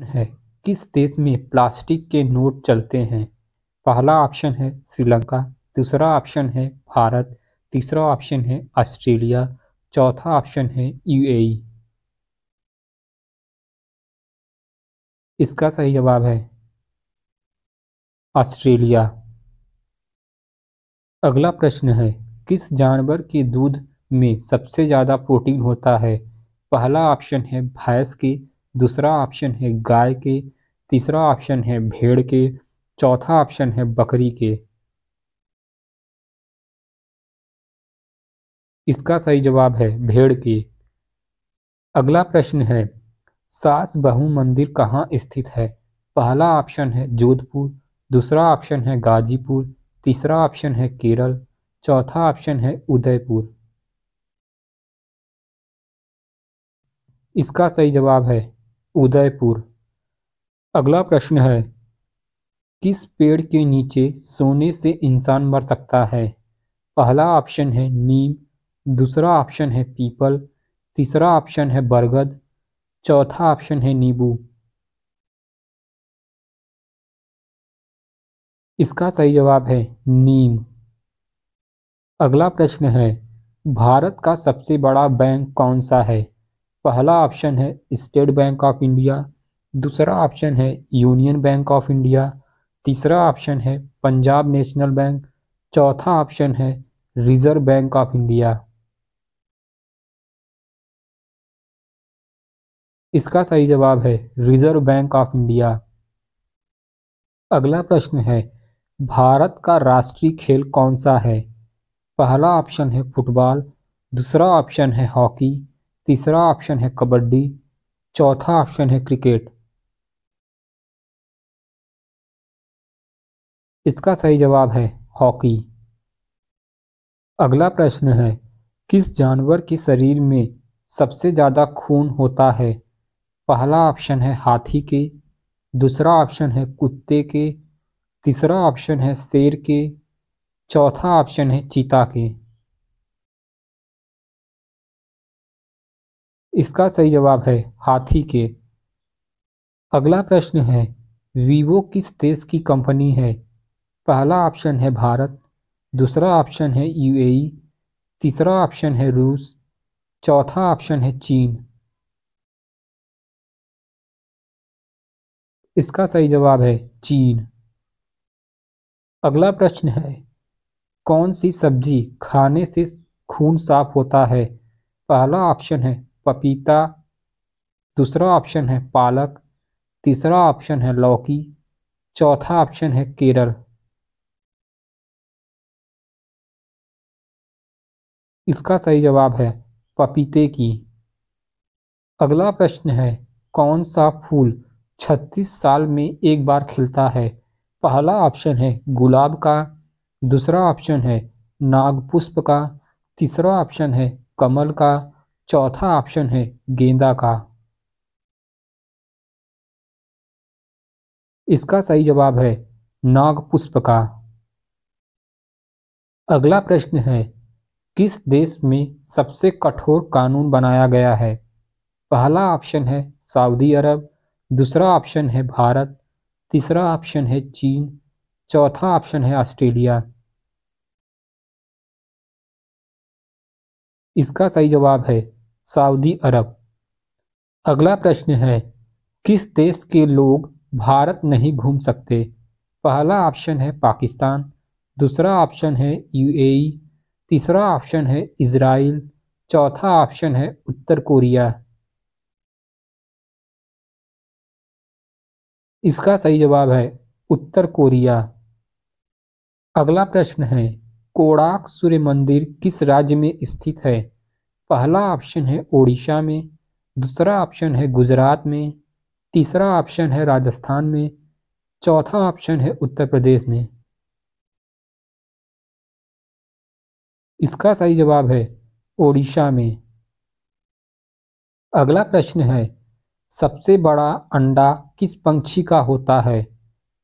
है किस देश में प्लास्टिक के नोट चलते हैं? पहला ऑप्शन है श्रीलंका, दूसरा ऑप्शन है भारत, तीसरा ऑप्शन है ऑस्ट्रेलिया, चौथा ऑप्शन है यूएई। इसका सही जवाब है ऑस्ट्रेलिया। अगला प्रश्न है किस जानवर के दूध में सबसे ज्यादा प्रोटीन होता है? पहला ऑप्शन है भैंस के, दूसरा ऑप्शन है गाय के, तीसरा ऑप्शन है भेड़ के, चौथा ऑप्शन है बकरी के। इसका सही जवाब है भेड़ के। अगला प्रश्न है सास बहू मंदिर कहाँ स्थित है? पहला ऑप्शन है जोधपुर, दूसरा ऑप्शन है गाजीपुर, तीसरा ऑप्शन है केरल, चौथा ऑप्शन है उदयपुर। इसका सही जवाब है उदयपुर। अगला प्रश्न है किस पेड़ के नीचे सोने से इंसान मर सकता है? पहला ऑप्शन है नीम, दूसरा ऑप्शन है पीपल, तीसरा ऑप्शन है बरगद, चौथा ऑप्शन है नींबू। इसका सही जवाब है नीम। अगला प्रश्न है भारत का सबसे बड़ा बैंक कौन सा है? पहला ऑप्शन है स्टेट बैंक ऑफ इंडिया, दूसरा ऑप्शन है यूनियन बैंक ऑफ इंडिया, तीसरा ऑप्शन है पंजाब नेशनल बैंक, चौथा ऑप्शन है रिजर्व बैंक ऑफ इंडिया। इसका सही जवाब है रिजर्व बैंक ऑफ इंडिया। अगला प्रश्न है भारत का राष्ट्रीय खेल कौन सा है? पहला ऑप्शन है फुटबॉल, दूसरा ऑप्शन है हॉकी, तीसरा ऑप्शन है कबड्डी, चौथा ऑप्शन है क्रिकेट। इसका सही जवाब है हॉकी। अगला प्रश्न है किस जानवर के शरीर में सबसे ज्यादा खून होता है? पहला ऑप्शन है हाथी के, दूसरा ऑप्शन है कुत्ते के, तीसरा ऑप्शन है शेर के, चौथा ऑप्शन है चीता के। इसका सही जवाब है हाथी के। अगला प्रश्न है वीवो किस देश की कंपनी है? पहला ऑप्शन है भारत, दूसरा ऑप्शन है यूएई, तीसरा ऑप्शन है रूस, चौथा ऑप्शन है चीन। इसका सही जवाब है चीन। अगला प्रश्न है कौन सी सब्जी खाने से खून साफ होता है? पहला ऑप्शन है पपीता, दूसरा ऑप्शन है पालक, तीसरा ऑप्शन है लौकी, चौथा ऑप्शन है केरल। इसका सही जवाब है पपीते की। अगला प्रश्न है कौन सा फूल 36 साल में एक बार खिलता है? पहला ऑप्शन है गुलाब का, दूसरा ऑप्शन है नागपुष्प का, तीसरा ऑप्शन है कमल का, चौथा ऑप्शन है गेंदा का। इसका सही जवाब है नागपुष्प का। अगला प्रश्न है किस देश में सबसे कठोर कानून बनाया गया है? पहला ऑप्शन है सऊदी अरब, दूसरा ऑप्शन है भारत, तीसरा ऑप्शन है चीन, चौथा ऑप्शन है ऑस्ट्रेलिया। इसका सही जवाब है सऊदी अरब। अगला प्रश्न है किस देश के लोग भारत नहीं घूम सकते? पहला ऑप्शन है पाकिस्तान, दूसरा ऑप्शन है यूएई, तीसरा ऑप्शन है इजराइल, चौथा ऑप्शन है उत्तर कोरिया। इसका सही जवाब है उत्तर कोरिया। अगला प्रश्न है कोणार्क सूर्य मंदिर किस राज्य में स्थित है? पहला ऑप्शन है ओडिशा में, दूसरा ऑप्शन है गुजरात में, तीसरा ऑप्शन है राजस्थान में, चौथा ऑप्शन है उत्तर प्रदेश में। इसका सही जवाब है ओडिशा में। अगला प्रश्न है सबसे बड़ा अंडा किस पंछी का होता है?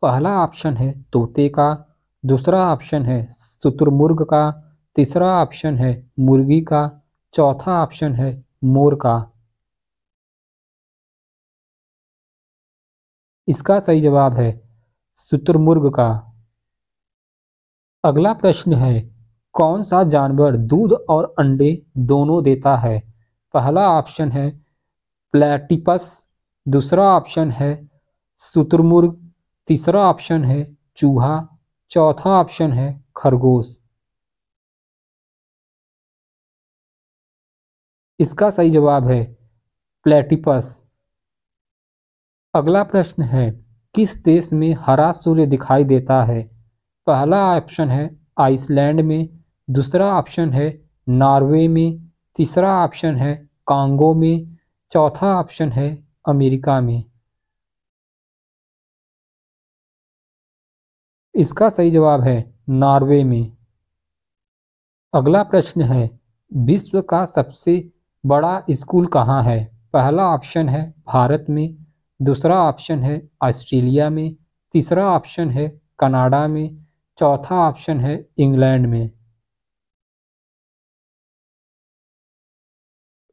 पहला ऑप्शन है तोते का, दूसरा ऑप्शन है शुतुरमुर्ग का, तीसरा ऑप्शन है मुर्गी का, चौथा ऑप्शन है मोर का। इसका सही जवाब है शुतुरमुर्ग का। अगला प्रश्न है, कौन सा जानवर दूध और अंडे दोनों देता है? पहला ऑप्शन है प्लेटिपस, दूसरा ऑप्शन है शुतुरमुर्ग, तीसरा ऑप्शन है चूहा, चौथा ऑप्शन है खरगोश। इसका सही जवाब है प्लेटिपस। अगला प्रश्न है, किस देश में हरा सूर्य दिखाई देता है? पहला ऑप्शन है आइसलैंड में, दूसरा ऑप्शन है नॉर्वे में, तीसरा ऑप्शन है कांगो में, चौथा ऑप्शन है अमेरिका में। इसका सही जवाब है नॉर्वे में। अगला प्रश्न है, विश्व का सबसे बड़ा स्कूल कहाँ है? पहला ऑप्शन है भारत में, दूसरा ऑप्शन है ऑस्ट्रेलिया में, तीसरा ऑप्शन है कनाडा में, चौथा ऑप्शन है इंग्लैंड में।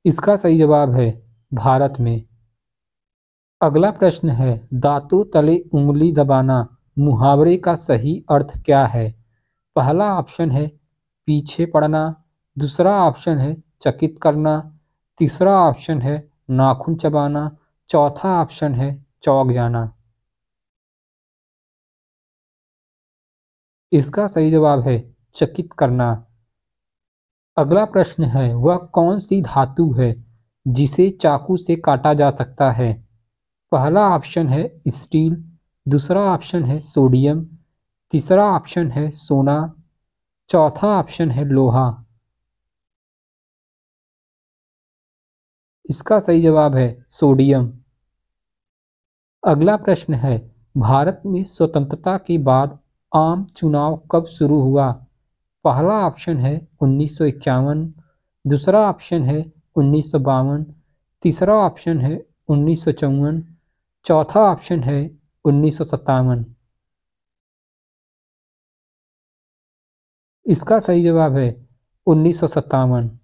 इसका सही जवाब है भारत में। अगला प्रश्न है, दांतों तले उंगली दबाना मुहावरे का सही अर्थ क्या है? पहला ऑप्शन है पीछे पड़ना, दूसरा ऑप्शन है चकित करना, तीसरा ऑप्शन है नाखून चबाना, चौथा ऑप्शन है चौंक जाना। इसका सही जवाब है चकित करना। अगला प्रश्न है, वह कौन सी धातु है जिसे चाकू से काटा जा सकता है? पहला ऑप्शन है स्टील, दूसरा ऑप्शन है सोडियम, तीसरा ऑप्शन है सोना, चौथा ऑप्शन है लोहा। इसका सही जवाब है सोडियम। अगला प्रश्न है, भारत में स्वतंत्रता के बाद आम चुनाव कब शुरू हुआ? पहला ऑप्शन है 1951, दूसरा ऑप्शन है 1952, तीसरा ऑप्शन है 1954, चौथा ऑप्शन है 1957। इसका सही जवाब है 1957।